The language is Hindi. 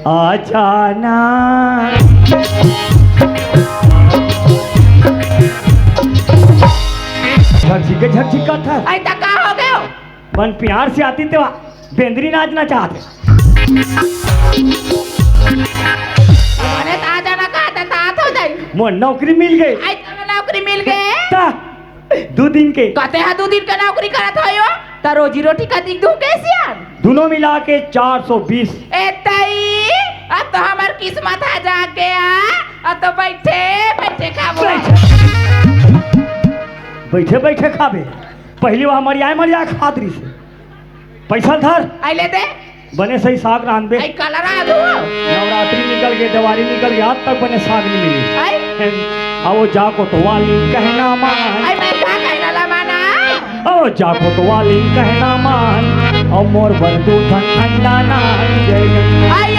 आ जाना। झकझिका था। ऐसा का हो गयो? मन प्यार से आती तो बेंदरी नाचना चाहते। मैंने तो आ जाना कहा था, तात हो जाए। मोर नौकरी मिल गई। ऐसा नौकरी मिल गए? ता 2 दिन के। कहते हैं 2 दिन का नौकरी करत हो यो? ता रोजी रोटी का दिख दूं कैसे यार? दोनों मिला के 420। ए तई, अब तो हमार किस्मत आ जाके अब तो बैठे बैठे खाबो। बैठे बैठे खाबे। पहले वो हमारी आय मर जाए खातरी से। पैसा धर। आइले दे। बने सही साग रांधबे। आई कलरा दो। नवरात्रि निकल गए, दिवाली निकल गई, आज तक बने साग नहीं मिली। आई आओ जाको तो वाली कहना मान। आई मैं का कहना ला माना? आओ जाको तो वाली कहना मान। और मोर बर दूधन अंडा ना जय। आई